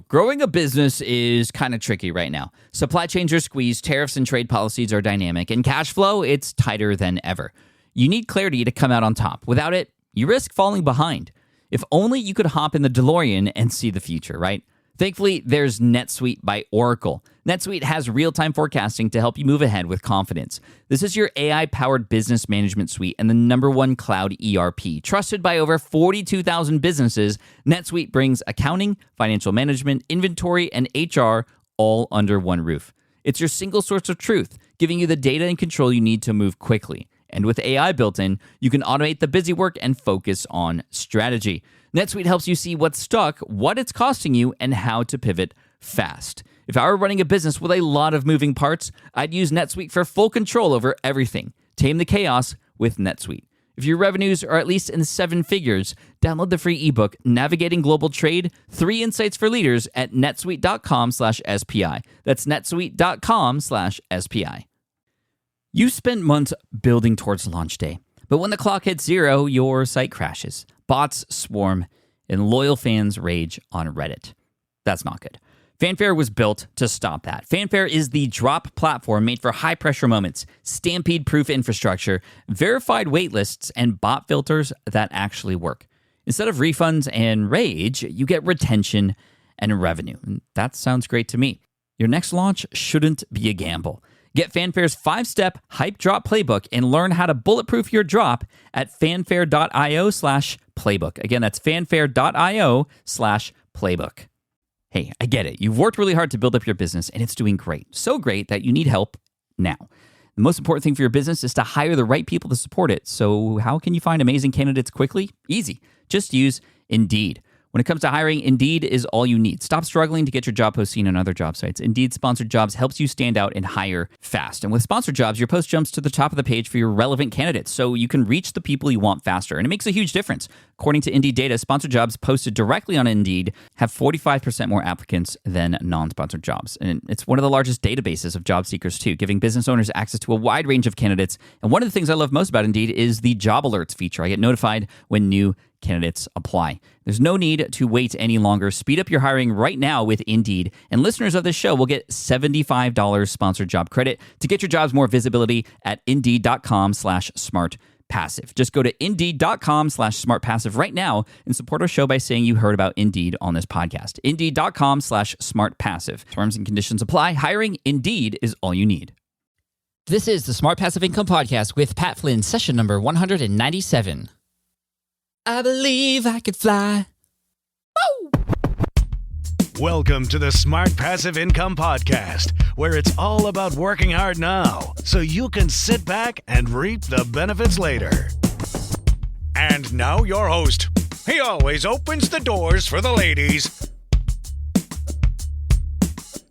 Growing a business is kind of tricky right now. Supply chains are squeezed, tariffs and trade policies are dynamic, and cash flow, it's tighter than ever. You need clarity to come out on top. Without it, you risk falling behind. If only you could hop in the DeLorean and see the future, right? Thankfully, there's NetSuite by Oracle. NetSuite has real-time forecasting to help you move ahead with confidence. This is your AI-powered business management suite and the #1 cloud ERP. Trusted by over 42,000 businesses, NetSuite brings accounting, financial management, inventory, and HR all under one roof. It's your single source of truth, giving you the data and control you need to move quickly. And with AI built in, you can automate the busy work and focus on strategy. NetSuite helps you see what's stuck, what it's costing you, and how to pivot fast. If I were running a business with a lot of moving parts, I'd use NetSuite for full control over everything. Tame the chaos with NetSuite. If your revenues are at least in 7 figures, download the free ebook, Navigating Global Trade, 3 Insights for Leaders at netsuite.com/SPI. That's netsuite.com/SPI. You spent months building towards launch day, but when the clock hits 0, your site crashes. Bots swarm, and loyal fans rage on Reddit. That's not good. Fanfare was built to stop that. Fanfare is the drop platform made for high-pressure moments, stampede-proof infrastructure, verified waitlists, and bot filters that actually work. Instead of refunds and rage, you get retention and revenue. And that sounds great to me. Your next launch shouldn't be a gamble. Get Fanfare's 5-step hype drop playbook and learn how to bulletproof your drop at fanfare.io/playbook. Again, that's fanfare.io/playbook. Hey, I get it. You've worked really hard to build up your business and it's doing great. So great that you need help now. The most important thing for your business is to hire the right people to support it. So how can you find amazing candidates quickly? Easy. Just use Indeed. When it comes to hiring, Indeed is all you need. Stop struggling to get your job post seen on other job sites. Indeed Sponsored Jobs helps you stand out and hire fast. And with Sponsored Jobs, your post jumps to the top of the page for your relevant candidates, so you can reach the people you want faster. And it makes a huge difference. According to Indeed data, Sponsored Jobs posted directly on Indeed have 45% more applicants than non-sponsored jobs. And it's one of the largest databases of job seekers, too, giving business owners access to a wide range of candidates. And one of the things I love most about Indeed is the job alerts feature. I get notified when new candidates apply. There's no need to wait any longer. Speed up your hiring right now with Indeed. And listeners of this show will get $75 sponsored job credit to get your jobs more visibility at Indeed.com/smartpassive. Just go to Indeed.com/smartpassive right now and support our show by saying you heard about Indeed on this podcast. Indeed.com/smartpassive. Terms and conditions apply. Hiring Indeed is all you need. This is the Smart Passive Income Podcast with Pat Flynn, session number 197. I believe I could fly. Woo! Welcome to the Smart Passive Income Podcast, where it's all about working hard now so you can sit back and reap the benefits later. And now your host. He always opens the doors for the ladies.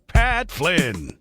Pat Flynn.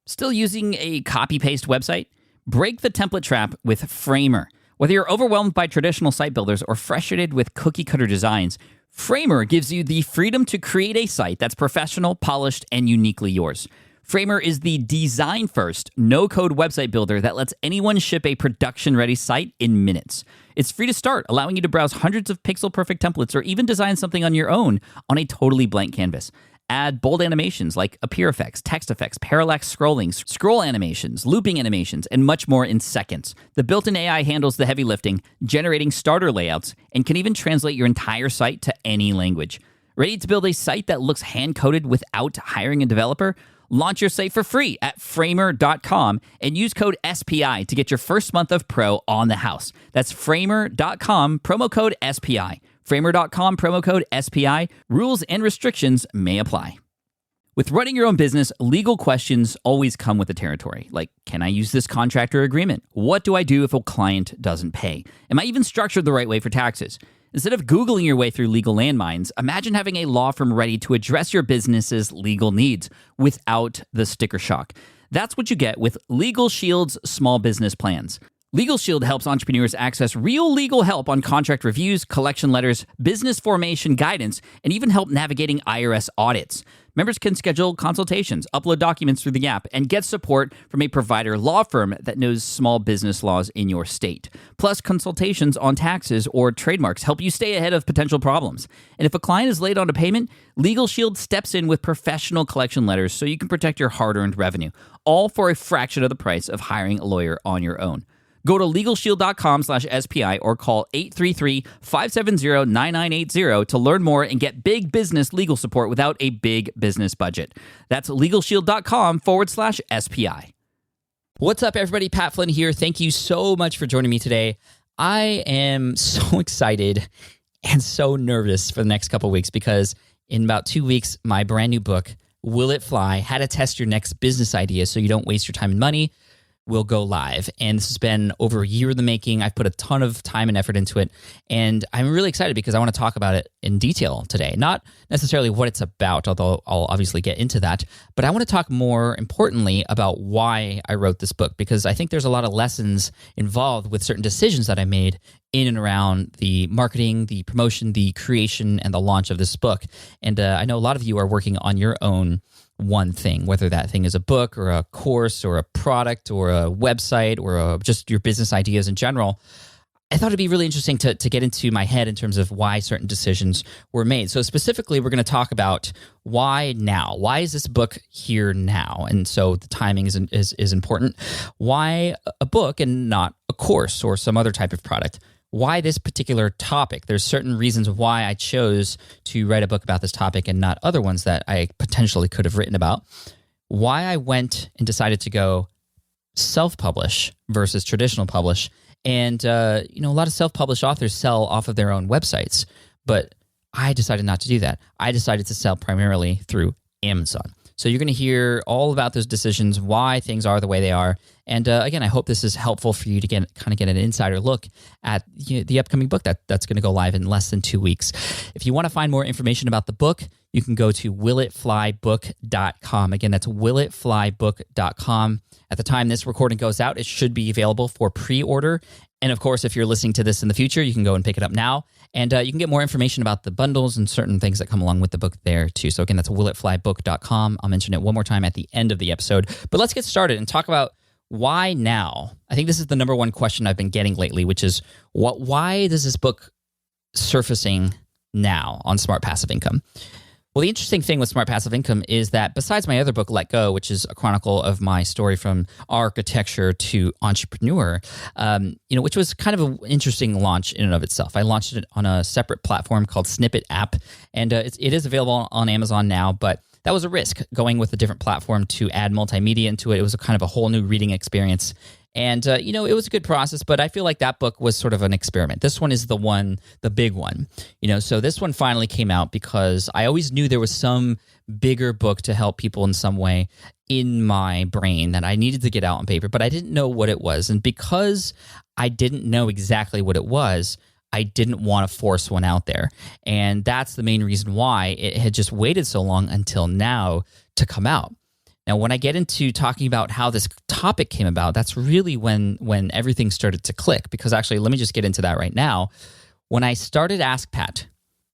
Still using a copy-paste website? Break the template trap with Framer. Whether you're overwhelmed by traditional site builders or frustrated with cookie-cutter designs, Framer gives you the freedom to create a site that's professional, polished, and uniquely yours. Framer is the design-first, no-code website builder that lets anyone ship a production-ready site in minutes. It's free to start, allowing you to browse hundreds of pixel-perfect templates or even design something on your own on a totally blank canvas. Add bold animations like appear effects, text effects, parallax scrolling, scroll animations, looping animations, and much more in seconds. The built-in AI handles the heavy lifting, generating starter layouts, and can even translate your entire site to any language. Ready to build a site that looks hand-coded without hiring a developer? Launch your site for free at framer.com and use code SPI to get your first month of pro on the house. That's framer.com, promo code SPI. Framer.com, promo code SPI. Rules and restrictions may apply. With running your own business, legal questions always come with the territory. Like, can I use this contract or agreement? What do I do if a client doesn't pay? Am I even structured the right way for taxes? Instead of Googling your way through legal landmines, imagine having a law firm ready to address your business's legal needs without the sticker shock. That's what you get with Legal Shield's small business plans. Legal Shield helps entrepreneurs access real legal help on contract reviews, collection letters, business formation guidance, and even help navigating IRS audits. Members can schedule consultations, upload documents through the app, and get support from a provider law firm that knows small business laws in your state. Plus, consultations on taxes or trademarks help you stay ahead of potential problems. And if a client is late on a payment, Legal Shield steps in with professional collection letters so you can protect your hard-earned revenue, all for a fraction of the price of hiring a lawyer on your own. Go to LegalShield.com/SPI or call 833-570-9980 to learn more and get big business legal support without a big business budget. That's LegalShield.com/SPI. What's up, everybody? Pat Flynn here. Thank you so much for joining me today. I am so excited and so nervous for the next couple of weeks because in about 2 weeks, my brand new book, Will It Fly? How to Test Your Next Business Idea So You Don't Waste Your Time and Money, will go live. And this has been over a year in the making. I've put a ton of time and effort into it. And I'm really excited because I want to talk about it in detail today. Not necessarily what it's about, although I'll obviously get into that. But I want to talk more importantly about why I wrote this book, because I think there's a lot of lessons involved with certain decisions that I made in and around the marketing, the promotion, the creation, and the launch of this book. And I know a lot of you are working on your own one thing, whether that thing is a book or a course or a product or a website or just your business ideas in general. I thought it'd be really interesting to get into my head in terms of why certain decisions were made. So specifically, we're going to talk about why now. Why is this book here now? And so the timing is important. Why a book and not a course or some other type of product? Why this particular topic? There's certain reasons why I chose to write a book about this topic and not other ones that I potentially could have written about. Why I went and decided to go self-publish versus traditional publish. And, a lot of self-published authors sell off of their own websites, but I decided not to do that. I decided to sell primarily through Amazon. So you're going to hear all about those decisions, why things are the way they are. And again, I hope this is helpful for you to get an insider look at the upcoming book that's going to go live in less than 2 weeks. If you want to find more information about the book, you can go to willitflybook.com. Again, that's willitflybook.com. At the time this recording goes out, it should be available for pre-order. And of course, if you're listening to this in the future, you can go and pick it up now. And you can get more information about the bundles and certain things that come along with the book there too. So again, that's willitflybook.com. I'll mention it one more time at the end of the episode. But let's get started and talk about why now. I think this is the number one question I've been getting lately, which is why does this book surfacing now on Smart Passive Income? Well, the interesting thing with Smart Passive Income is that besides my other book, Let Go, which is a chronicle of my story from architecture to entrepreneur, which was kind of an interesting launch in and of itself. I launched it on a separate platform called Snippet App, and it is available on Amazon now, but that was a risk going with a different platform to add multimedia into it. It was a kind of a whole new reading experience. And, it was a good process, but I feel like that book was sort of an experiment. This one is the big one. So this one finally came out because I always knew there was some bigger book to help people in some way in my brain that I needed to get out on paper, but I didn't know what it was. And because I didn't know exactly what it was, I didn't want to force one out there. And that's the main reason why it had just waited so long until now to come out. Now, when I get into talking about how this topic came about, that's really when everything started to click. Because actually, let me just get into that right now. When I started Ask Pat,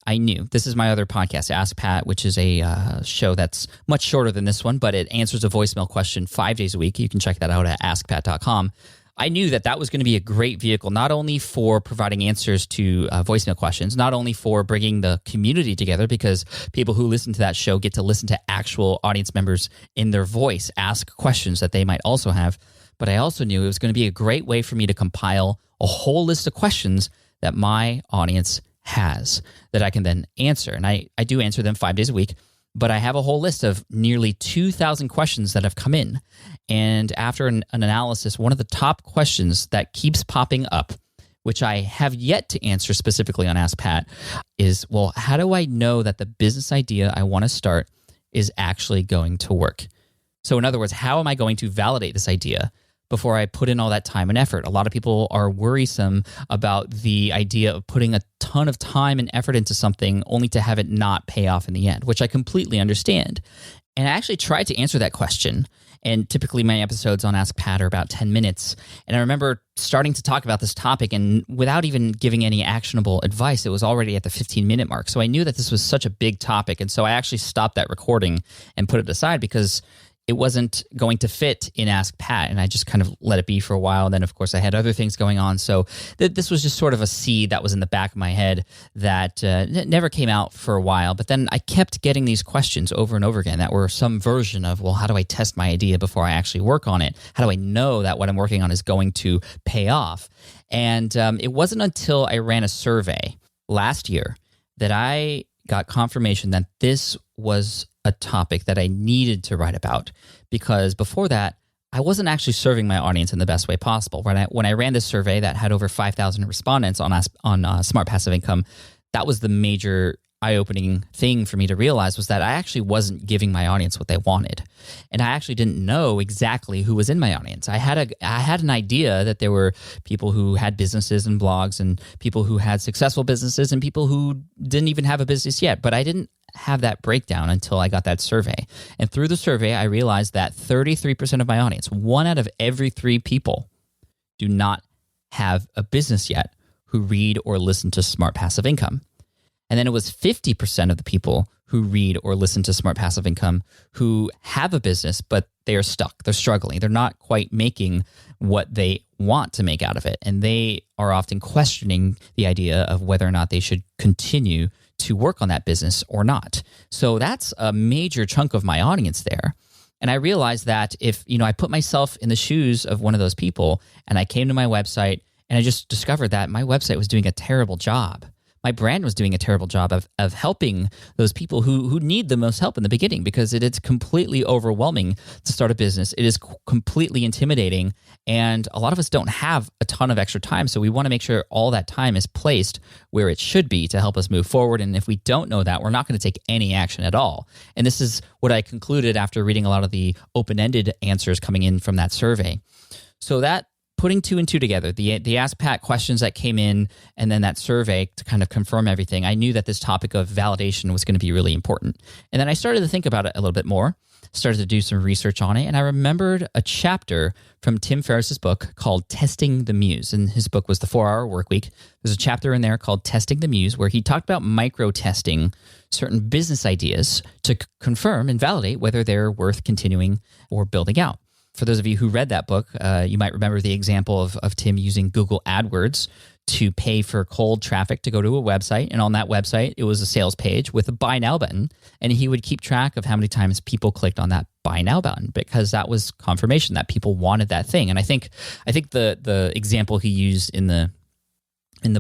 I knew this is my other podcast, Ask Pat, which is a show that's much shorter than this one, but it answers a voicemail question 5 days a week. You can check that out at askpat.com. I knew that was going to be a great vehicle, not only for providing answers to voicemail questions, not only for bringing the community together, because people who listen to that show get to listen to actual audience members in their voice ask questions that they might also have, but I also knew it was going to be a great way for me to compile a whole list of questions that my audience has that I can then answer. And I do answer them 5 days a week. But I have a whole list of nearly 2,000 questions that have come in. And after an analysis, one of the top questions that keeps popping up, which I have yet to answer specifically on Ask Pat, is, well, how do I know that the business idea I want to start is actually going to work? So in other words, how am I going to validate this idea before I put in all that time and effort? A lot of people are worrisome about the idea of putting a ton of time and effort into something only to have it not pay off in the end, which I completely understand. And I actually tried to answer that question. And typically my episodes on Ask Pat are about 10 minutes. And I remember starting to talk about this topic, and without even giving any actionable advice, it was already at the 15-minute mark. So I knew that this was such a big topic. And so I actually stopped that recording and put it aside because it wasn't going to fit in Ask Pat, and I just kind of let it be for a while. And then, of course, I had other things going on. So this was just sort of a seed that was in the back of my head that never came out for a while. But then I kept getting these questions over and over again that were some version of, well, how do I test my idea before I actually work on it? How do I know that what I'm working on is going to pay off? And it wasn't until I ran a survey last year that I got confirmation that this was a topic that I needed to write about, because before that, I wasn't actually serving my audience in the best way possible. When I ran this survey that had over 5,000 respondents on Smart Passive Income, that was the major eye-opening thing for me to realize, was that I actually wasn't giving my audience what they wanted. And I actually didn't know exactly who was in my audience. I had an idea that there were people who had businesses and blogs, and people who had successful businesses, and people who didn't even have a business yet, but I didn't have that breakdown until I got that survey. And through the survey, I realized that 33% of my audience, 1 out of every 3 people, do not have a business yet who read or listen to Smart Passive Income. And then it was 50% of the people who read or listen to Smart Passive Income who have a business, but they are stuck. They're struggling. They're not quite making what they want to make out of it. And they are often questioning the idea of whether or not they should continue to work on that business or not. So that's a major chunk of my audience there. And I realized that if, I put myself in the shoes of one of those people, and I came to my website and I just discovered that my website was doing a terrible job. My brand was doing a terrible job of helping those people who need the most help in the beginning, because it's completely overwhelming to start a business. It is completely intimidating, and a lot of us don't have a ton of extra time, so we want to make sure all that time is placed where it should be to help us move forward. And if we don't know that, we're not going to take any action at all. And this is what I concluded after reading a lot of the open-ended answers coming in from that survey. So that, putting 2 and 2 together, the Ask Pat questions that came in, and then that survey to kind of confirm everything, I knew that this topic of validation was going to be really important. And then I started to think about it a little bit more, started to do some research on it, and I remembered a chapter from Tim Ferriss's book called Testing the Muse. And his book was The 4-Hour Workweek. There's a chapter in there called Testing the Muse, where he talked about micro-testing certain business ideas to confirm and validate whether they're worth continuing or building out. For those of you who read that book, you might remember the example of Tim using Google AdWords to pay for cold traffic to go to a website. And on that website, it was a sales page with a buy now button. And he would keep track of how many times people clicked on that buy now button, because that was confirmation that people wanted that thing. And I think the example he used in the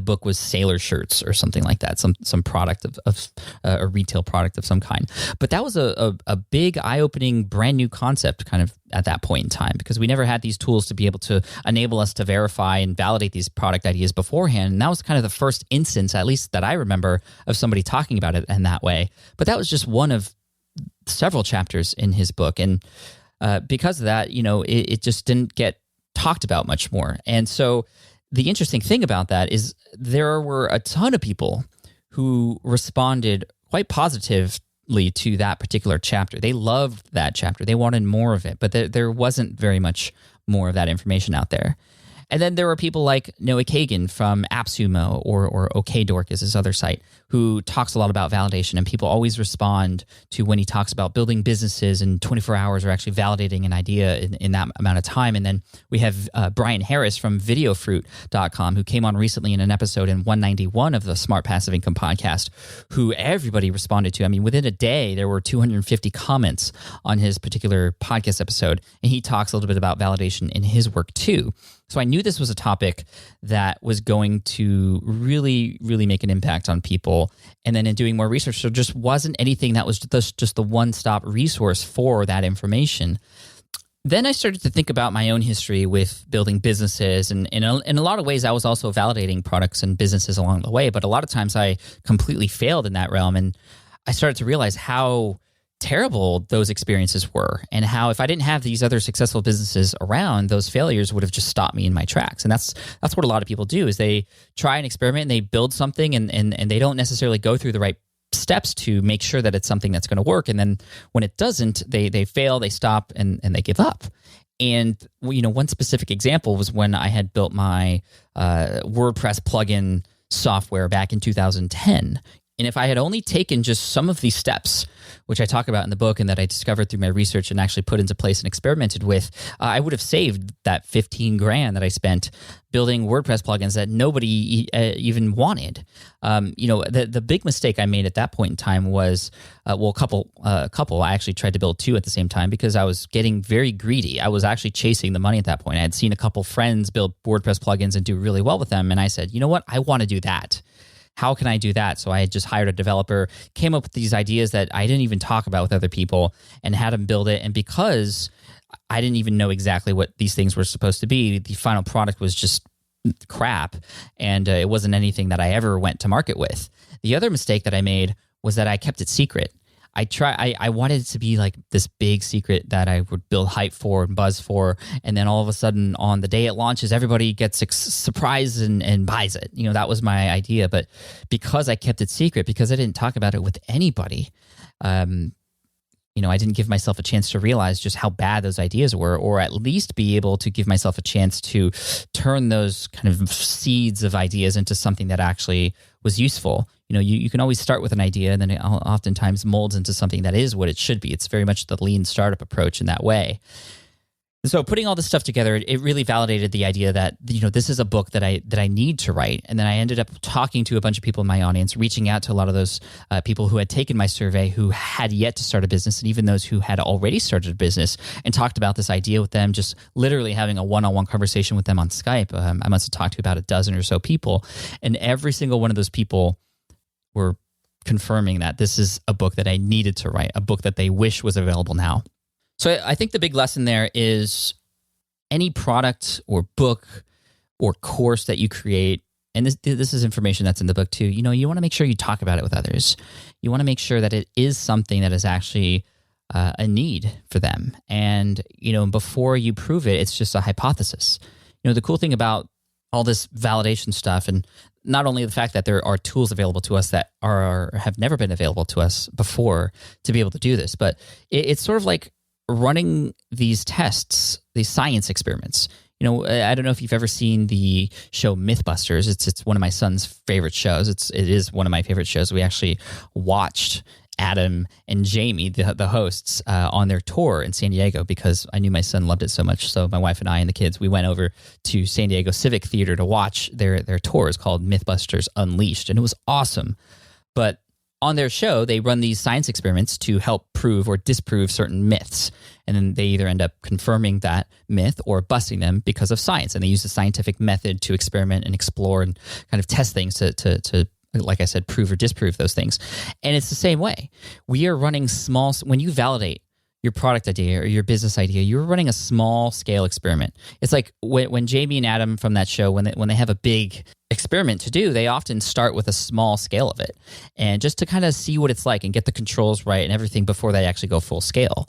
book was sailor shirts or something like that, some product of a retail product of some kind. But that was a big, eye-opening, brand new concept kind of at that point in time, because we never had these tools to be able to enable us to verify and validate these product ideas beforehand. And that was kind of the first instance, at least that I remember, of somebody talking about it in that way. But that was just one of several chapters in his book. And because of that, it just didn't get talked about much more. And so the interesting thing about that is there were a ton of people who responded quite positively to that particular chapter. They loved that chapter. They wanted more of it, but there wasn't very much more of that information out there. And then there were people like Noah Kagan from AppSumo or OKDork is his other site, who talks a lot about validation, and people always respond to when he talks about building businesses in 24 hours or actually validating an idea in that amount of time. And then we have Brian Harris from videofruit.com, who came on recently in an episode in 191 of the Smart Passive Income podcast, who everybody responded to. I mean, within a day, there were 250 comments on his particular podcast episode, and he talks a little bit about validation in his work too. So I knew this was a topic that was going to really, really make an impact on people. And then in doing more research, there just wasn't anything that was just the one-stop resource for that information. Then I started to think about my own history with building businesses. And in a lot of ways, I was also validating products and businesses along the way. But a lot of times I completely failed in that realm. And I started to realize how terrible those experiences were, and how if I didn't have these other successful businesses around, those failures would have just stopped me in my tracks. And that's what a lot of people do, is they try and experiment and they build something and they don't necessarily go through the right steps to make sure that it's something that's going to work. And then when it doesn't, they fail, they stop, and they give up. And one specific example was when I had built my WordPress plugin software back in 2010. And if I had only taken just some of these steps, which I talk about in the book and that I discovered through my research and actually put into place and experimented with, I would have saved that $15,000 that I spent building WordPress plugins that nobody even wanted. The big mistake I made at that point in time was, a couple. I actually tried to build two at the same time because I was getting very greedy. I was actually chasing the money at that point. I had seen a couple friends build WordPress plugins and do really well with them, and I said, you know what, I want to do that. How can I do that? So I had just hired a developer, came up with these ideas that I didn't even talk about with other people, and had them build it. And because I didn't even know exactly what these things were supposed to be, the final product was just crap, and it wasn't anything that I ever went to market with. The other mistake that I made was that I kept it secret. I wanted it to be like this big secret that I would build hype for and buzz for, and then all of a sudden on the day it launches, everybody gets surprised and buys it. That was my idea, but because I kept it secret, because I didn't talk about it with anybody, I didn't give myself a chance to realize just how bad those ideas were, or at least be able to give myself a chance to turn those kind of seeds of ideas into something that actually was useful. You can always start with an idea, and then it oftentimes molds into something that is what it should be. It's very much the lean startup approach in that way. So putting all this stuff together, it really validated the idea that this is a book that I need to write. And then I ended up talking to a bunch of people in my audience, reaching out to a lot of those people who had taken my survey, who had yet to start a business, and even those who had already started a business, and talked about this idea with them, just literally having a one-on-one conversation with them on Skype. I must have talked to about a dozen or so people, and every single one of those people were confirming that this is a book that I needed to write, a book that they wish was available now. So I think the big lesson there is any product or book or course that you create, and this is information that's in the book too, you want to make sure you talk about it with others. You want to make sure that it is something that is actually a need for them. And, before you prove it, it's just a hypothesis. The cool thing about all this validation stuff, and not only the fact that there are tools available to us that have never been available to us before to be able to do this, but it's sort of like running these tests, these science experiments. I don't know if you've ever seen the show Mythbusters. It's one of my son's favorite shows. It is one of my favorite shows. We actually watched Adam and Jamie, the hosts, on their tour in San Diego because I knew my son loved it so much. So my wife and I and the kids, we went over to San Diego Civic Theater to watch their tour. It's called Mythbusters Unleashed, and it was awesome. But on their show, they run these science experiments to help prove or disprove certain myths. And then they either end up confirming that myth or busting them because of science. And they use the scientific method to experiment and explore and kind of test things to like I said, prove or disprove those things. And it's the same way. We are running when you validate your product idea or your business idea, you're running a small scale experiment. It's like when Jamie and Adam from that show, when they have a big experiment to do, they often start with a small scale of it, and just to kind of see what it's like and get the controls right and everything before they actually go full scale.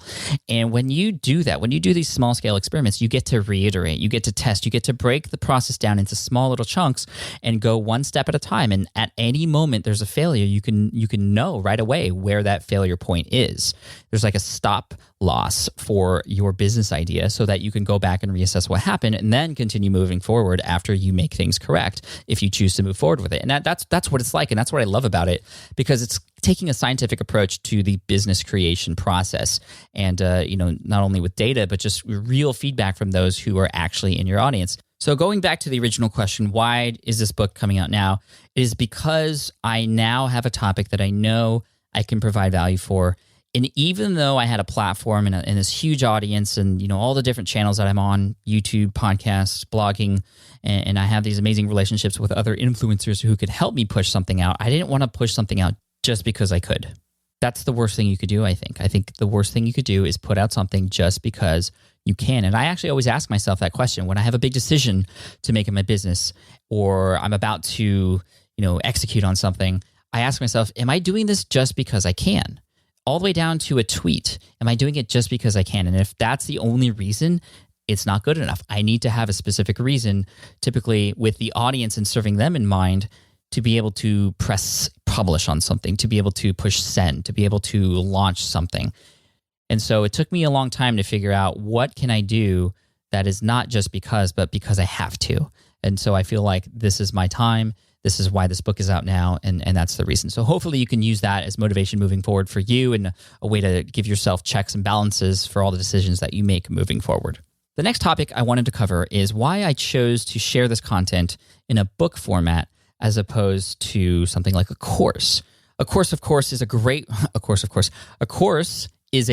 And when you do that, when you do these small scale experiments, you get to reiterate, you get to test, you get to break the process down into small little chunks and go one step at a time. And at any moment there's a failure, you can know right away where that failure point is. There's like a stop loss for your business idea so that you can go back and reassess what happened and then continue moving forward after you make things correct, if you choose to move forward with it. And that's what it's like, and that's what I love about it, because it's taking a scientific approach to the business creation process, and not only with data, but just real feedback from those who are actually in your audience. So going back to the original question, why is this book coming out now? It is because I now have a topic that I know I can provide value for. And even though I had a platform and this huge audience and all the different channels that I'm on, YouTube, podcasts, blogging, and I have these amazing relationships with other influencers who could help me push something out, I didn't want to push something out just because I could. That's the worst thing you could do, I think. I think the worst thing you could do is put out something just because you can. And I actually always ask myself that question when I have a big decision to make in my business, or I'm about to execute on something. I ask myself, am I doing this just because I can? All the way down to a tweet. Am I doing it just because I can? And if that's the only reason, it's not good enough. I need to have a specific reason, typically with the audience and serving them in mind, to be able to press publish on something, to be able to push send, to be able to launch something. And so it took me a long time to figure out what can I do that is not just because, but because I have to. And so I feel like this is my time. This is why this book is out now, and that's the reason. So hopefully you can use that as motivation moving forward for you, and a way to give yourself checks and balances for all the decisions that you make moving forward. The next topic I wanted to cover is why I chose to share this content in a book format as opposed to something like a course. A course is a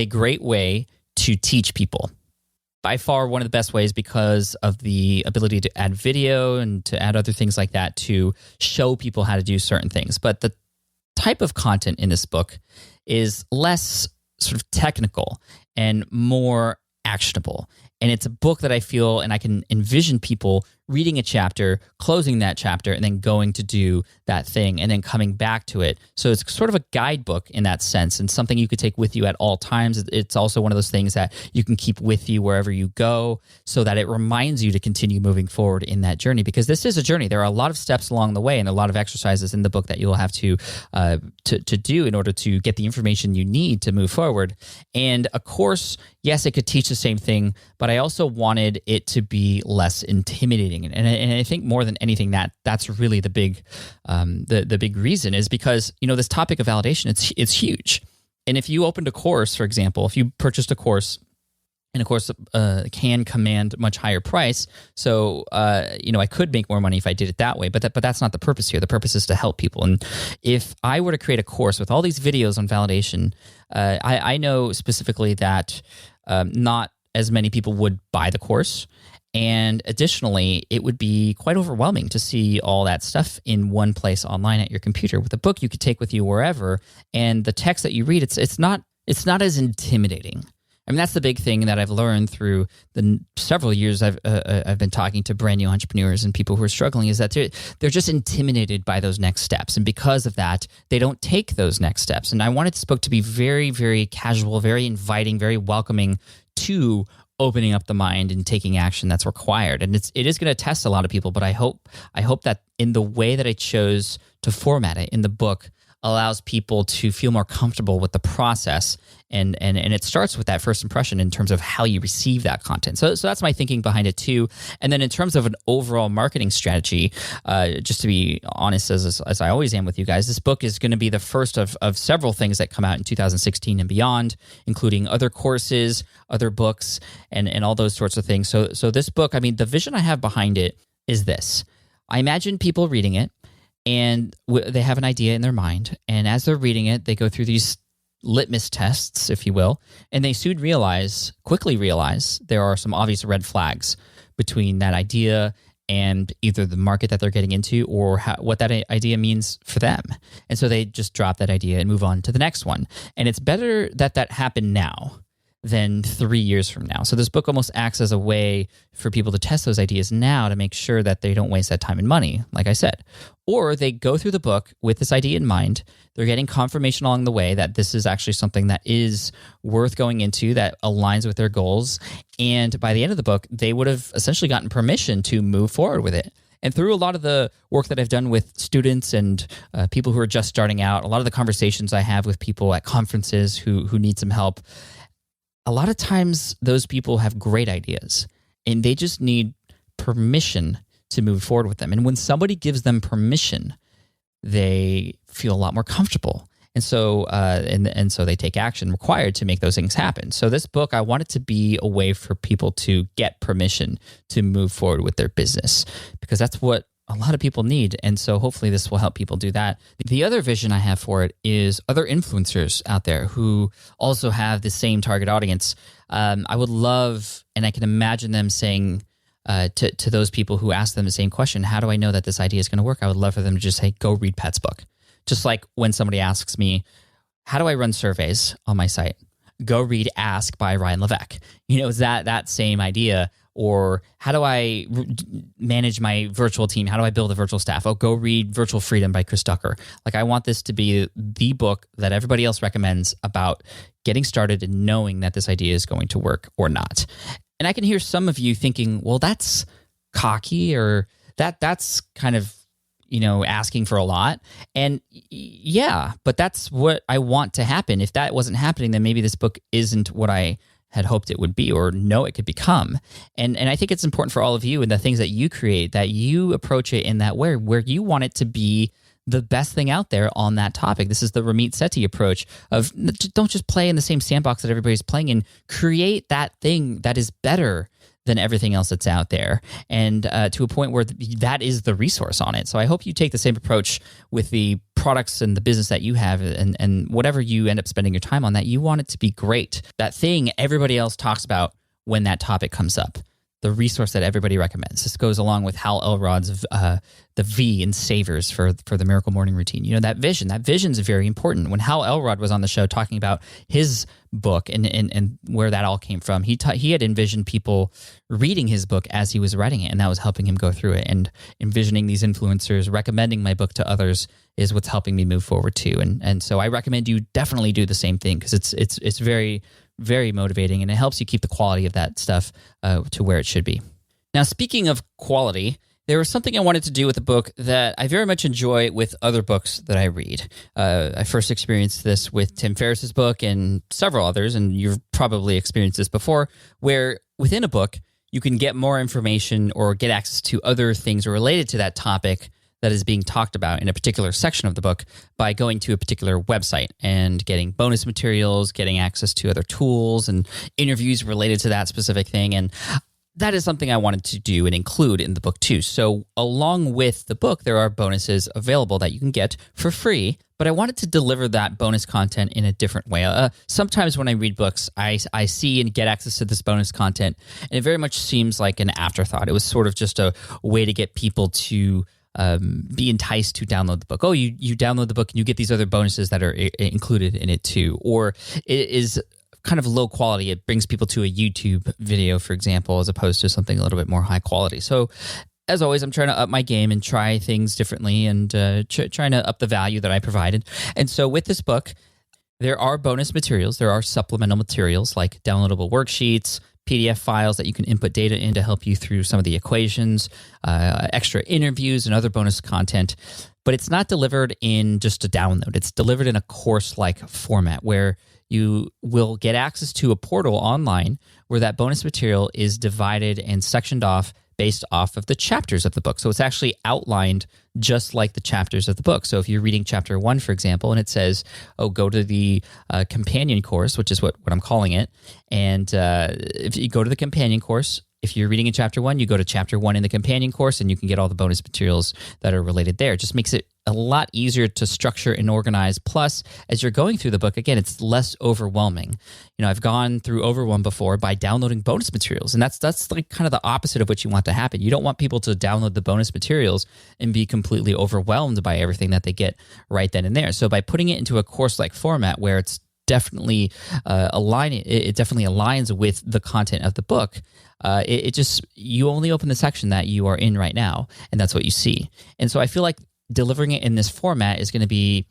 great way to teach people. By far one of the best ways, because of the ability to add video and to add other things like that to show people how to do certain things. But the type of content in this book is less sort of technical and more actionable. And it's a book that I feel, and I can envision people reading a chapter, closing that chapter, and then going to do that thing, and then coming back to it. So it's sort of a guidebook in that sense, and something you could take with you at all times. It's also one of those things that you can keep with you wherever you go, so that it reminds you to continue moving forward in that journey, because this is a journey. There are a lot of steps along the way, and a lot of exercises in the book that you'll have to do in order to get the information you need to move forward. And a course, yes, it could teach the same thing, but I also wanted it to be less intimidating. And I think more than anything, that's really the big reason, is because, this topic of validation, it's huge. And if you opened a course, for example, if you purchased a course, and of course can command much higher price, so I could make more money if I did it that way, but that's not the purpose here. The purpose is to help people. And if I were to create a course with all these videos on validation, I know specifically that not as many people would buy the course. And additionally, it would be quite overwhelming to see all that stuff in one place online at your computer. With a book, you could take with you wherever, and the text that you read, it's not as intimidating. I mean, that's the big thing that I've learned through the several years I've been talking to brand new entrepreneurs and people who are struggling, is that they're just intimidated by those next steps, and because of that, they don't take those next steps. And I wanted this book to be very, very casual, very inviting, very welcoming to opening up the mind and taking action that's required. And it is going to test a lot of people, but I hope that in the way that I chose to format it in the book allows people to feel more comfortable with the process, and it starts with that first impression in terms of how you receive that content. So that's my thinking behind it too. And then in terms of an overall marketing strategy, just to be honest, as I always am with you guys, this book is going to be the first of several things that come out in 2016 and beyond, including other courses, other books, and all those sorts of things. So this book, I mean, the vision I have behind it is this. I imagine people reading it, and they have an idea in their mind. And as they're reading it, they go through these litmus tests, if you will, and they soon quickly realize there are some obvious red flags between that idea and either the market that they're getting into, or what that idea means for them. And so they just drop that idea and move on to the next one. And it's better that happened now than 3 years from now. So this book almost acts as a way for people to test those ideas now to make sure that they don't waste that time and money, like I said. Or they go through the book with this idea in mind. They're getting confirmation along the way that this is actually something that is worth going into, that aligns with their goals. And by the end of the book, they would have essentially gotten permission to move forward with it. And through a lot of the work that I've done with students and people who are just starting out, a lot of the conversations I have with people at conferences who need some help, a lot of times those people have great ideas and they just need permission to move forward with them. And when somebody gives them permission, they feel a lot more comfortable. And so and so they take action required to make those things happen. So this book, I want it to be a way for people to get permission to move forward with their business, because that's what a lot of people need. And so hopefully this will help people do that. The other vision I have for it is other influencers out there who also have the same target audience. I would love, and I can imagine them saying to those people who ask them the same question, how do I know that this idea is going to work? I would love for them to just say, go read Pat's book. Just like when somebody asks me, how do I run surveys on my site? Go read Ask by Ryan Levesque. It's that same idea. Or how do I manage my virtual team? How do I build a virtual staff? Oh, go read Virtual Freedom by Chris Ducker. Like, I want this to be the book that everybody else recommends about getting started and knowing that this idea is going to work or not. And I can hear some of you thinking, well, that's cocky, or that's kind of, asking for a lot. And yeah, but that's what I want to happen. If that wasn't happening, then maybe this book isn't what I had hoped it would be or know it could become. And I think it's important for all of you and the things that you create that you approach it in that way where you want it to be the best thing out there on that topic. This is the Ramit Sethi approach of don't just play in the same sandbox that everybody's playing in. Create that thing that is better than everything else that's out there, and to a point where that is the resource on it. So I hope you take the same approach with the products and the business that you have, and whatever you end up spending your time on, that you want it to be great. That thing everybody else talks about when that topic comes up. The resource that everybody recommends. This goes along with Hal Elrod's the V in Savers for the Miracle Morning Routine. That vision's very important. When Hal Elrod was on the show talking about his book and where that all came from, he had envisioned people reading his book as he was writing it, and that was helping him go through it. And envisioning these influencers recommending my book to others is what's helping me move forward too. And so I recommend you definitely do the same thing, because it's very, very motivating, and it helps you keep the quality of that stuff to where it should be. Now, speaking of quality, there was something I wanted to do with the book that I very much enjoy with other books that I read. I first experienced this with Tim Ferriss's book and several others, and you've probably experienced this before, where within a book, you can get more information or get access to other things related to that topic that is being talked about in a particular section of the book by going to a particular website and getting bonus materials, getting access to other tools and interviews related to that specific thing. And that is something I wanted to do and include in the book too. So along with the book, there are bonuses available that you can get for free, but I wanted to deliver that bonus content in a different way. Sometimes when I read books, I see and get access to this bonus content, and it very much seems like an afterthought. It was sort of just a way to get people to be enticed to download the book. Oh, you download the book and you get these other bonuses that are included in it too. Or it is kind of low quality. It brings people to a YouTube video, for example, as opposed to something a little bit more high quality. So as always, I'm trying to up my game and try things differently, and trying to up the value that I provided. And so with this book, there are bonus materials. There are supplemental materials like downloadable worksheets, PDF files that you can input data in to help you through some of the equations, extra interviews, and other bonus content. But it's not delivered in just a download. It's delivered in a course-like format where you will get access to a portal online where that bonus material is divided and sectioned off based off of the chapters of the book. So it's actually outlined just like the chapters of the book. So if you're reading chapter 1, for example, and it says, go to the companion course, which is what I'm calling it. And if you go to the companion course, if you're reading in chapter 1, you go to chapter 1 in the companion course, and you can get all the bonus materials that are related there. It just makes it a lot easier to structure and organize. Plus, as you're going through the book, again, it's less overwhelming. I've gone through overwhelm before by downloading bonus materials, and that's like kind of the opposite of what you want to happen. You don't want people to download the bonus materials and be completely overwhelmed by everything that they get right then and there. So by putting it into a course-like format where it's definitely it definitely aligns with the content of the book. You only open the section that you are in right now, and that's what you see. And so I feel like delivering it in this format is going to be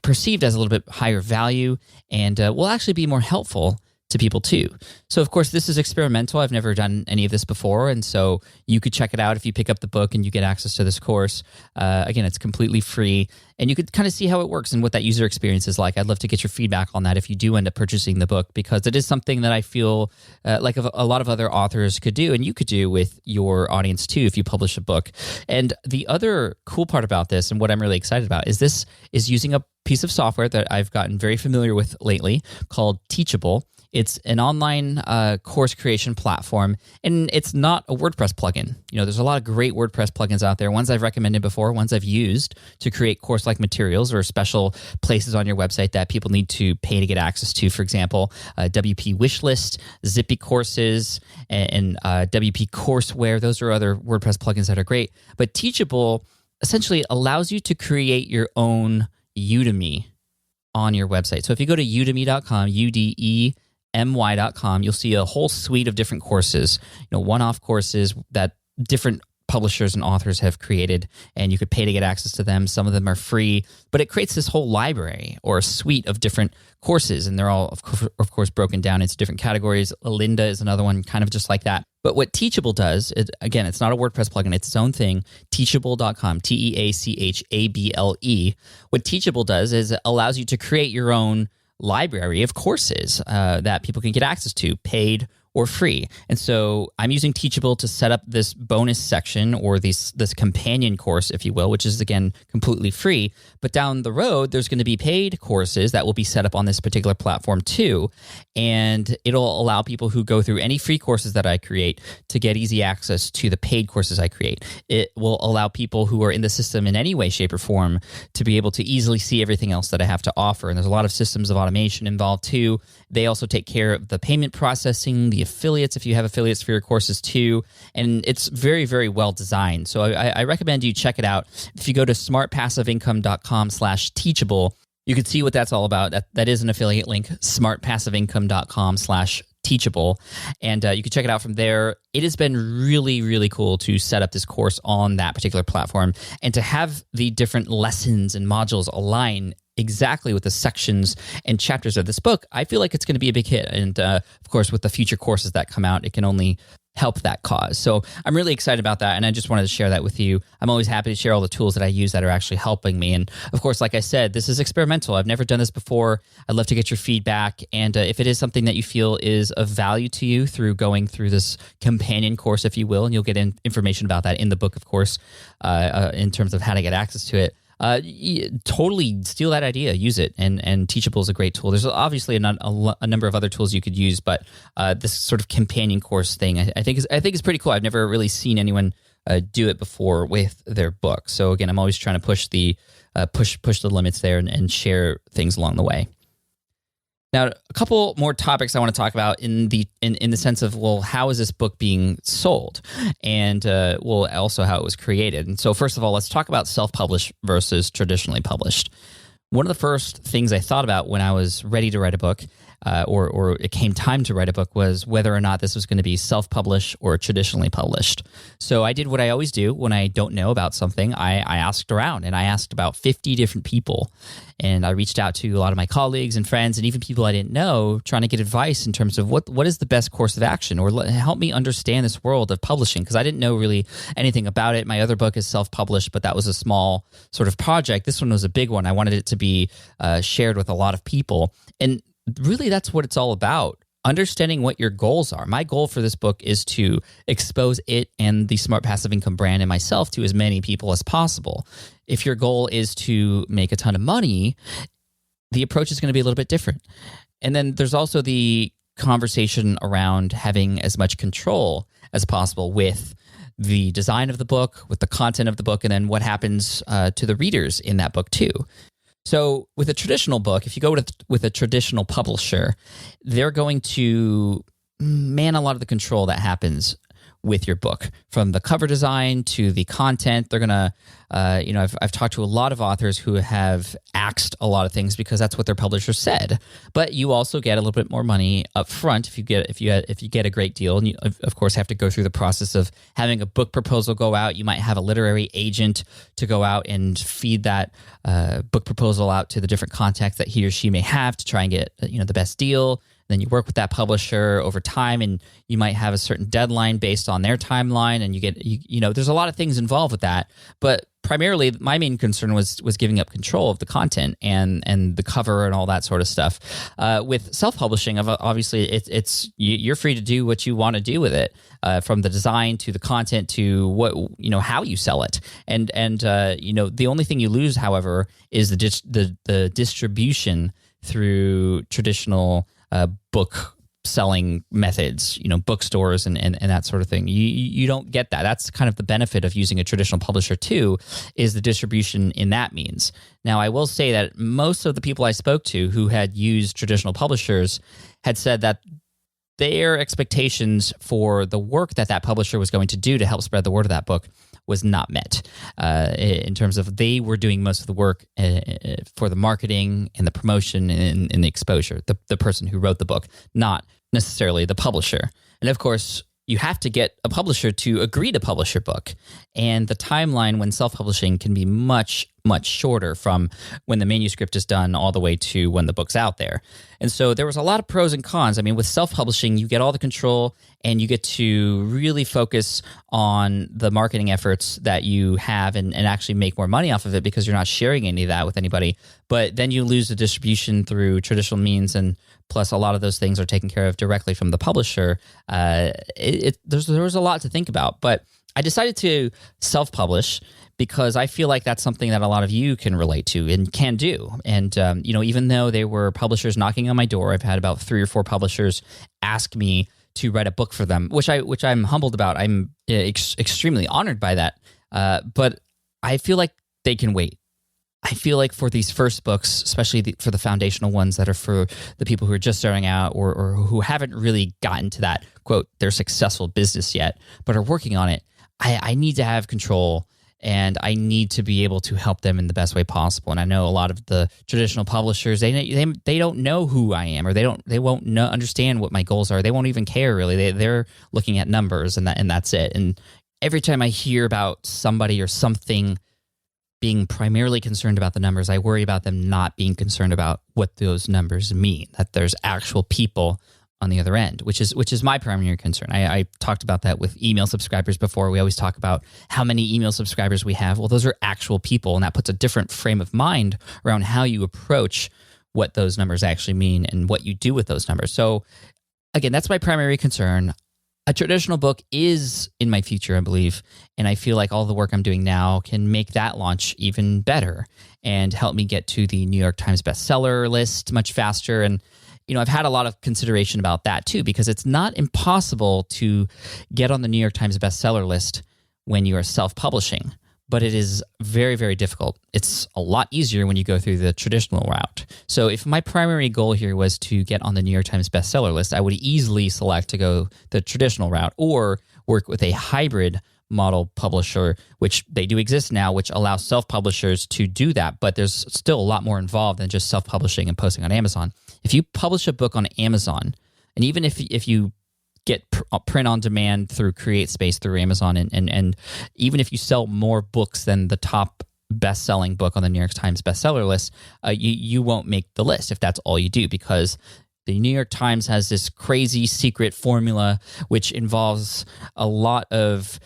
perceived as a little bit higher value, and will actually be more helpful to people too. So of course, this is experimental. I've never done any of this before, and so you could check it out if you pick up the book and you get access to this course. Again, it's completely free, and you could kind of see how it works and what that user experience is like. I'd love to get your feedback on that if you do end up purchasing the book, because it is something that I feel like a lot of other authors could do, and you could do with your audience too if you publish a book. And the other cool part about this, and what I'm really excited about, is this is using a piece of software that I've gotten very familiar with lately called Teachable. It's an online course creation platform, and it's not a WordPress plugin. There's a lot of great WordPress plugins out there, ones I've recommended before, ones I've used to create course-like materials or special places on your website that people need to pay to get access to. For example, WP Wishlist, Zippy Courses, and WP Courseware. Those are other WordPress plugins that are great. But Teachable essentially allows you to create your own Udemy on your website. So if you go to udemy.com, udemy.com, you'll see a whole suite of different courses, one-off courses that different publishers and authors have created, and you could pay to get access to them. Some of them are free, but it creates this whole library or a suite of different courses, and they're all, of course, broken down into different categories. Lynda is another one, kind of just like that. But what Teachable does, again, it's not a WordPress plugin, it's its own thing, teachable.com, Teachable. What Teachable does is it allows you to create your own library of courses that people can get access to, paid or free. And so I'm using Teachable to set up this bonus section or this companion course, if you will, which is, again, completely free. But down the road, there's going to be paid courses that will be set up on this particular platform too. And it'll allow people who go through any free courses that I create to get easy access to the paid courses I create. It will allow people who are in the system in any way, shape, or form to be able to easily see everything else that I have to offer. And there's a lot of systems of automation involved too. They also take care of the payment processing, the affiliates, if you have affiliates for your courses too. And it's very, very well designed. So I recommend you check it out. If you go to smartpassiveincome.com/teachable, you can see what that's all about. That is an affiliate link, smartpassiveincome.com/teachable. And you can check it out from there. It has been really, really cool to set up this course on that particular platform and to have the different lessons and modules align exactly with the sections and chapters of this book. I feel like it's going to be a big hit. And of course, with the future courses that come out, it can only help that cause. So I'm really excited about that, and I just wanted to share that with you. I'm always happy to share all the tools that I use that are actually helping me. And of course, like I said, this is experimental. I've never done this before. I'd love to get your feedback. And if it is something that you feel is of value to you through going through this companion course, if you will, and you'll get information about that in the book, of course, in terms of how to get access to it. Totally steal that idea, use it, and Teachable is a great tool. There's obviously a number of other tools you could use, but this sort of companion course thing, I think is pretty cool. I've never really seen anyone do it before with their book. So again, I'm always trying to push the limits there and share things along the way. Now, a couple more topics I want to talk about in the sense of, well, how is this book being sold? And, well, also how it was created. And so first of all, let's talk about self-published versus traditionally published. One of the first things I thought about when I was ready to write a book, or it came time to write a book, was whether or not this was going to be self-published or traditionally published. So I did what I always do when I don't know about something. I asked around, and I asked about 50 different people. And I reached out to a lot of my colleagues and friends and even people I didn't know, trying to get advice in terms of what is the best course of action, or help me understand this world of publishing, because I didn't know really anything about it. My other book is self-published, but that was a small sort of project. This one was a big one. I wanted it to be shared with a lot of people. And really, that's what it's all about. Understanding what your goals are. My goal for this book is to expose it and the Smart Passive Income brand and myself to as many people as possible. If your goal is to make a ton of money, the approach is going to be a little bit different. And then there's also the conversation around having as much control as possible with the design of the book, with the content of the book, and then what happens to the readers in that book too. So with a traditional book, if you go with a traditional publisher, they're going to man a lot of the control that happens with your book, from the cover design to the content. They're gonna, I've talked to a lot of authors who have axed a lot of things because that's what their publisher said. But you also get a little bit more money up front if you get a great deal, and you, of course, have to go through the process of having a book proposal go out. You might have a literary agent to go out and feed that book proposal out to the different contacts that he or she may have to try and get the best deal. Then you work with that publisher over time, and you might have a certain deadline based on their timeline, and you get, there's a lot of things involved with that. But primarily, my main concern was giving up control of the content and the cover and all that sort of stuff. With self-publishing, obviously, you're free to do what you want to do with it, from the design to the content to how you sell it. And the only thing you lose, however, is the distribution through traditional book selling methods, bookstores and that sort of thing. You don't get that. That's kind of the benefit of using a traditional publisher too, is the distribution in that means. Now, I will say that most of the people I spoke to who had used traditional publishers had said that their expectations for the work that publisher was going to do to help spread the word of that book was not met, in terms of they were doing most of the work for the marketing and the promotion and the exposure, the person who wrote the book, not necessarily the publisher. And of course, you have to get a publisher to agree to publish your book. And the timeline when self-publishing can be much, much shorter from when the manuscript is done all the way to when the book's out there. And so there was a lot of pros and cons. I mean, with self-publishing, you get all the control and you get to really focus on the marketing efforts that you have and actually make more money off of it because you're not sharing any of that with anybody. But then you lose the distribution through traditional means, and plus a lot of those things are taken care of directly from the publisher. There was a lot to think about, but I decided to self-publish because I feel like that's something that a lot of you can relate to and can do. And, even though they were publishers knocking on my door, I've had about 3 or 4 publishers ask me to write a book for them, which I'm humbled about. I'm extremely honored by that. But I feel like they can wait. I feel like for these first books, especially for the foundational ones that are for the people who are just starting out or who haven't really gotten to that, quote, their successful business yet, but are working on it, I need to have control and I need to be able to help them in the best way possible. And I know a lot of the traditional publishers, they don't know who I am, or they won't understand what my goals are. They won't even care really. They're looking at numbers and that's it. And every time I hear about somebody or something being primarily concerned about the numbers, I worry about them not being concerned about what those numbers mean, that there's actual people on the other end, which is my primary concern. I talked about that with email subscribers before. We always talk about how many email subscribers we have. Well, those are actual people, and that puts a different frame of mind around how you approach what those numbers actually mean and what you do with those numbers. So again, that's my primary concern. A traditional book is in my future, I believe, and I feel like all the work I'm doing now can make that launch even better and help me get to the New York Times bestseller list much faster. And I've had a lot of consideration about that too, because it's not impossible to get on the New York Times bestseller list when you are self-publishing, but it is very, very difficult. It's a lot easier when you go through the traditional route. So if my primary goal here was to get on the New York Times bestseller list, I would easily select to go the traditional route or work with a hybrid model publisher, which they do exist now, which allows self-publishers to do that. But there's still a lot more involved than just self-publishing and posting on Amazon. If you publish a book on Amazon, and even if you get print on demand through CreateSpace through Amazon, and even if you sell more books than the top best-selling book on the New York Times bestseller list, you won't make the list if that's all you do, because the New York Times has this crazy secret formula which involves a lot of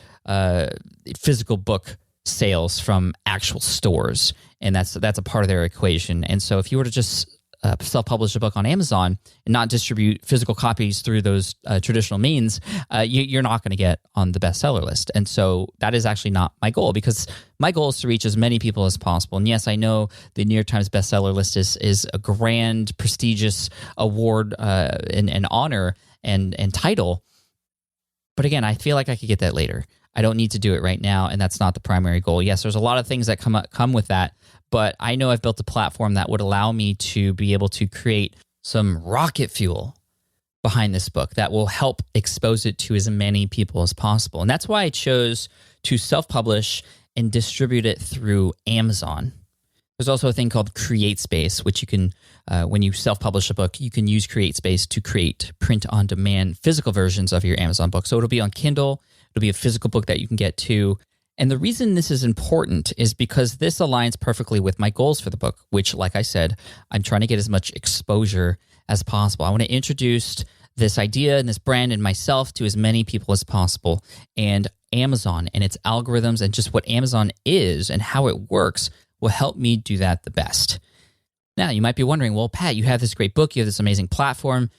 physical book sales from actual stores, and that's a part of their equation. And so if you were to just self-publish a book on Amazon and not distribute physical copies through those traditional means, you're not going to get on the bestseller list. And so that is actually not my goal, because my goal is to reach as many people as possible. And yes, I know the New York Times bestseller list is a grand, prestigious award and honor and title. But again, I feel like I could get that later. I don't need to do it right now, and that's not the primary goal. Yes, there's a lot of things that come with that, but I know I've built a platform that would allow me to be able to create some rocket fuel behind this book that will help expose it to as many people as possible. And that's why I chose to self-publish and distribute it through Amazon. There's also a thing called CreateSpace, which you can, when you self-publish a book, you can use CreateSpace to create print-on-demand physical versions of your Amazon book. So it'll be on Kindle. It'll be a physical book that you can get to. And the reason this is important is because this aligns perfectly with my goals for the book, which, like I said, I'm trying to get as much exposure as possible. I want to introduce this idea and this brand and myself to as many people as possible. And Amazon and its algorithms and just what Amazon is and how it works will help me do that the best. Now, you might be wondering, well, Pat, you have this great book, you have this amazing platform.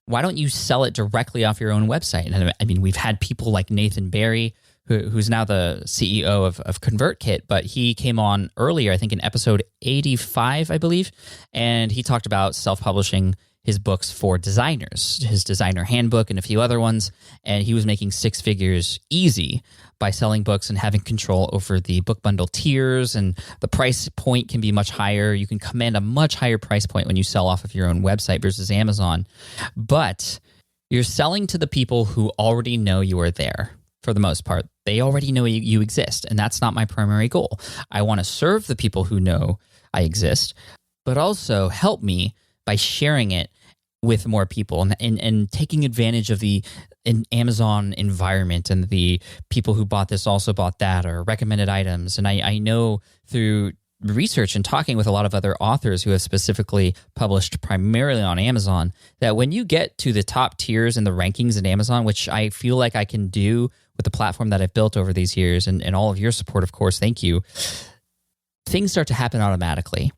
Why don't you sell it directly off your own website? And I mean, we've had people like Nathan Barry, who's now the CEO of ConvertKit, but he came on earlier, I think in episode 85, I believe, and he talked about self-publishing his books for designers, his designer handbook and a few other ones, and he was making 6 figures easy by selling books and having control over the book bundle tiers, and the price point can be much higher. You can command a much higher price point when you sell off of your own website versus Amazon, but you're selling to the people who already know you are there. For the most part, they already know you exist, and that's not my primary goal. I want to serve the people who know I exist, but also help me by sharing it with more people and taking advantage of the Amazon environment and the people who bought this also bought that or recommended items. And I know through research and talking with a lot of other authors who have specifically published primarily on Amazon, that when you get to the top tiers in the rankings in Amazon, which I feel like I can do with the platform that I've built over these years and all of your support, of course, thank you, things start to happen automatically.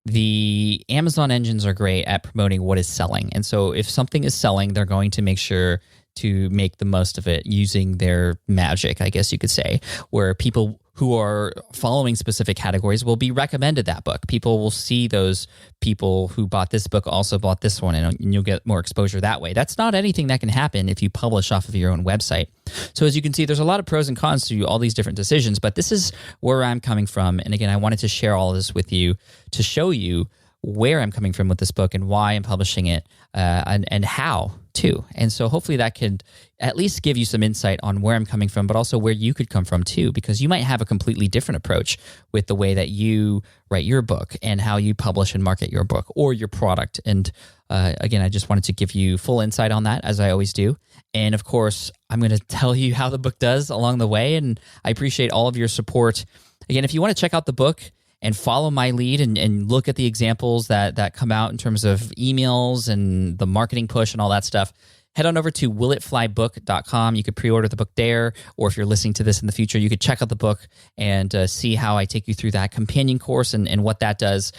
The Amazon engines are great at promoting what is selling. And so if something is selling, they're going to make sure to make the most of it using their magic, I guess you could say, where people who are following specific categories will be recommended that book. People will see those people who bought this book also bought this one, and you'll get more exposure that way. That's not anything that can happen if you publish off of your own website. So as you can see, there's a lot of pros and cons to all these different decisions, but this is where I'm coming from. And again, I wanted to share all of this with you to show you where I'm coming from with this book and why I'm publishing it and how too. And so hopefully that could at least give you some insight on where I'm coming from, but also where you could come from too, because you might have a completely different approach with the way that you write your book and how you publish and market your book or your product. And again, I just wanted to give you full insight on that, as I always do. And of course, I'm going to tell you how the book does along the way. And I appreciate all of your support. Again, if you want to check out the book and follow my lead and look at the examples that come out in terms of emails and the marketing push and all that stuff, head on over to willitflybook.com. You could pre-order the book there, or if you're listening to this in the future, you could check out the book and see how I take you through that companion course and what that does.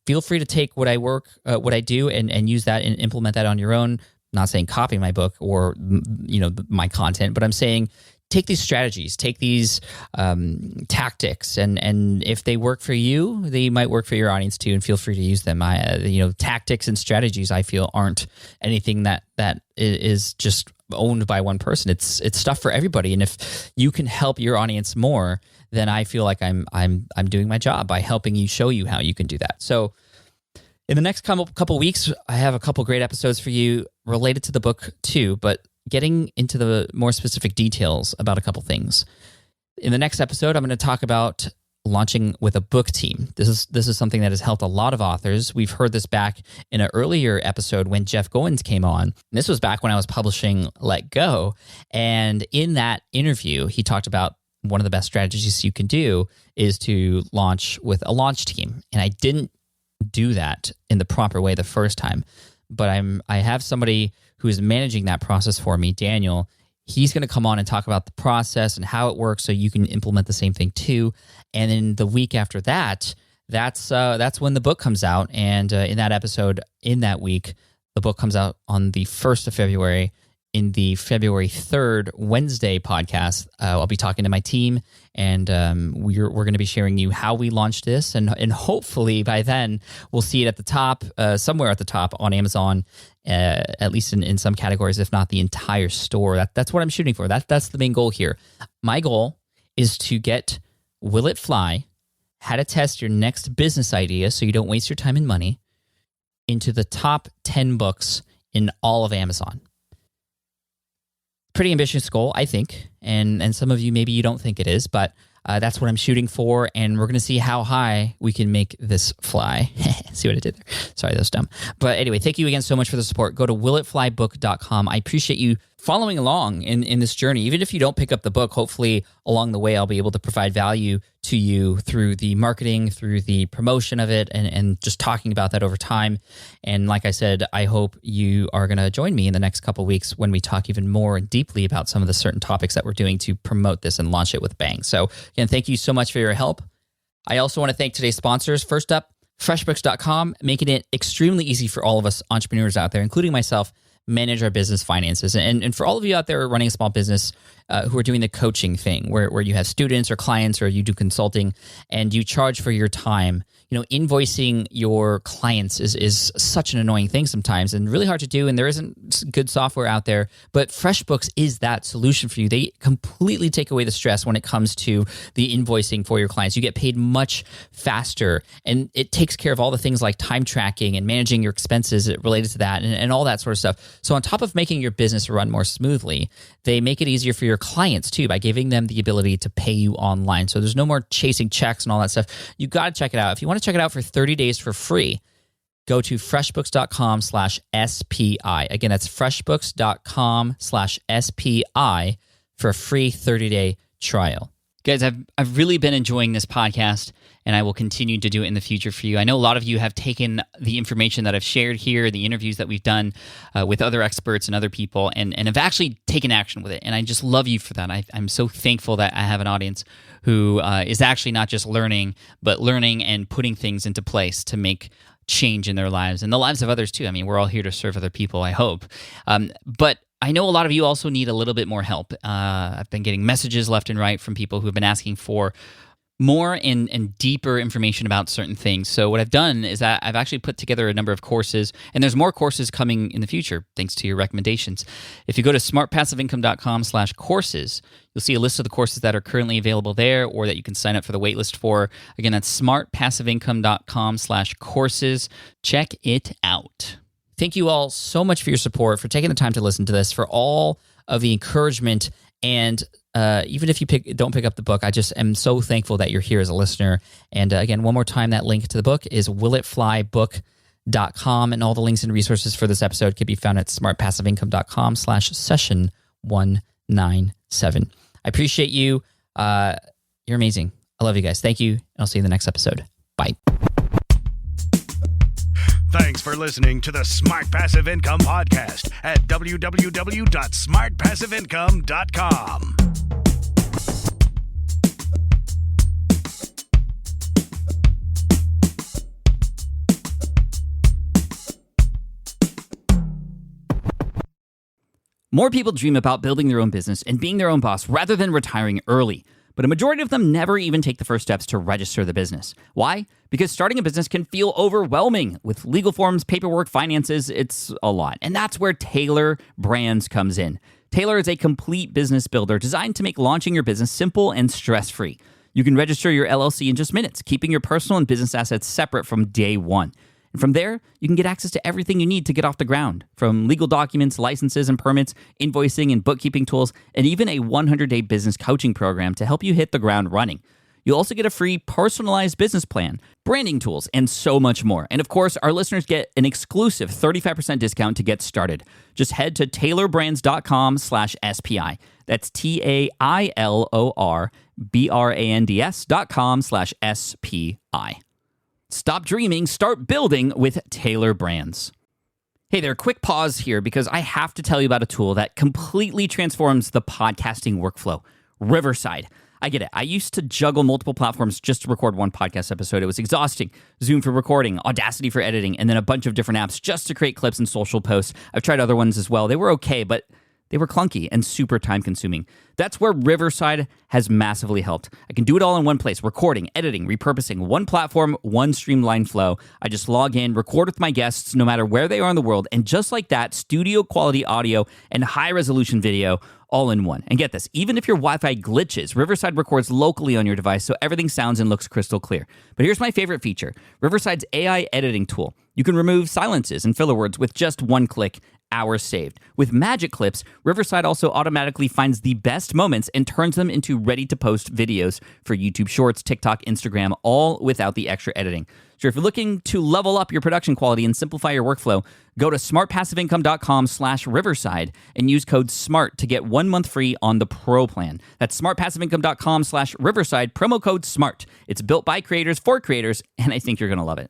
Feel free to take what I do and use that and implement that on your own. I'm not saying copy my book or my content, but I'm saying take these strategies, take these tactics, and if they work for you, they might work for your audience too, and feel free to use them. Tactics and strategies, I feel, aren't anything that is just owned by one person. It's stuff for everybody, and if you can help your audience more, then I feel like I'm doing my job by helping you, show you how you can do that. So in the next couple weeks, I have a couple great episodes for you related to the book too, but getting into the more specific details about a couple things. In the next episode, I'm going to talk about launching with a book team. This is something that has helped a lot of authors. We've heard this back in an earlier episode when Jeff Goins came on. And this was back when I was publishing Let Go. And in that interview, he talked about one of the best strategies you can do is to launch with a launch team. And I didn't do that in the proper way the first time, but I have somebody who is managing that process for me, Daniel. He's going to come on and talk about the process and how it works so you can implement the same thing too. And then the week after that, that's when the book comes out. And in that episode, in that week, the book comes out on the 1st of February. In the February 3rd Wednesday podcast, I'll be talking to my team, and we're going to be sharing you how we launched this, and hopefully by then we'll see it at the top, somewhere at the top on Amazon, at least in some categories, if not the entire store. That's what I'm shooting for. That's the main goal here. My goal is to get Will It Fly, how to test your next business idea so you don't waste your time and money, into the top 10 books in all of Amazon. Pretty ambitious goal, I think, and some of you, maybe you don't think it is, but that's what I'm shooting for, and we're going to see how high we can make this fly. See what I did there? Sorry, that was dumb. But anyway, thank you again so much for the support. Go to willitflybook.com. I appreciate you following along in this journey. Even if you don't pick up the book, hopefully along the way I'll be able to provide value to you through the marketing, through the promotion of it, and just talking about that over time. And like I said, I hope you are going to join me in the next couple of weeks when we talk even more deeply about some of the certain topics that we're doing to promote this and launch it with bang. So again, thank you so much for your help. I also want to thank today's sponsors. First up, freshbooks.com, making it extremely easy for all of us entrepreneurs out there, including myself, manage our business finances. And for all of you out there running a small business who are doing the coaching thing, where you have students or clients or you do consulting and you charge for your time, invoicing your clients is such an annoying thing sometimes and really hard to do, and there isn't good software out there. But FreshBooks is that solution for you. They completely take away the stress when it comes to the invoicing for your clients. You get paid much faster, and it takes care of all the things like time tracking and managing your expenses related to that and all that sort of stuff. So on top of making your business run more smoothly, they make it easier for your clients too by giving them the ability to pay you online. So there's no more chasing checks and all that stuff. You got to check it out. If you want to check it out for 30 days for free, go to freshbooks.com/SPI. Again, that's freshbooks.com/SPI for a free 30-day trial. Guys, I've really been enjoying this podcast, and I will continue to do it in the future for you. I know a lot of you have taken the information that I've shared here, the interviews that we've done with other experts and other people, and have actually taken action with it. And I just love you for that. I'm so thankful that I have an audience who is actually not just learning, but learning and putting things into place to make change in their lives and the lives of others too. I mean, we're all here to serve other people, I hope. But I know a lot of you also need a little bit more help. I've been getting messages left and right from people who have been asking for more and deeper information about certain things. So what I've done is that I've actually put together a number of courses, and there's more courses coming in the future, thanks to your recommendations. If you go to smartpassiveincome.com/courses, you'll see a list of the courses that are currently available there or that you can sign up for the waitlist for. Again, that's smartpassiveincome.com/courses. Check it out. Thank you all so much for your support, for taking the time to listen to this, for all of the encouragement. And even if you don't pick up the book, I just am so thankful that you're here as a listener. And again, one more time, that link to the book is willitflybook.com. And all the links and resources for this episode can be found at smartpassiveincome.com/session197. I appreciate you. You're amazing. I love you guys. Thank you. And I'll see you in the next episode. Bye. Thanks for listening to the Smart Passive Income Podcast at www.smartpassiveincome.com. More people dream about building their own business and being their own boss rather than retiring early. But a majority of them never even take the first steps to register the business. Why? Because starting a business can feel overwhelming. With legal forms, paperwork, finances, it's a lot. And that's where Taylor Brands comes in. Taylor is a complete business builder designed to make launching your business simple and stress-free. You can register your LLC in just minutes, keeping your personal and business assets separate from day one. And from there, you can get access to everything you need to get off the ground, from legal documents, licenses and permits, invoicing and bookkeeping tools, and even a 100-day business coaching program to help you hit the ground running. You'll also get a free personalized business plan, branding tools, and so much more. And of course, our listeners get an exclusive 35% discount to get started. Just head to taylorbrands.com/SPI. That's TAILORBRANDS.com/SPI. Stop dreaming, start building with Taylor Brands. Hey there, quick pause here because I have to tell you about a tool that completely transforms the podcasting workflow, Riverside. I get it. I used to juggle multiple platforms just to record one podcast episode. It was exhausting. Zoom for recording, Audacity for editing, and then a bunch of different apps just to create clips and social posts. I've tried other ones as well. They were okay, but they were clunky and super time-consuming. That's where Riverside has massively helped. I can do it all in one place, recording, editing, repurposing, one platform, one streamlined flow. I just log in, record with my guests no matter where they are in the world, and just like that, studio-quality audio and high-resolution video all in one. And get this, even if your Wi-Fi glitches, Riverside records locally on your device so everything sounds and looks crystal clear. But here's my favorite feature, Riverside's AI editing tool. You can remove silences and filler words with just one click, hours saved. With Magic Clips, Riverside also automatically finds the best moments and turns them into ready-to-post videos for YouTube Shorts, TikTok, Instagram, all without the extra editing. So if you're looking to level up your production quality and simplify your workflow, go to smartpassiveincome.com/Riverside and use code SMART to get 1 month free on the Pro plan. That's smartpassiveincome.com/Riverside, promo code SMART. It's built by creators for creators, and I think you're going to love it.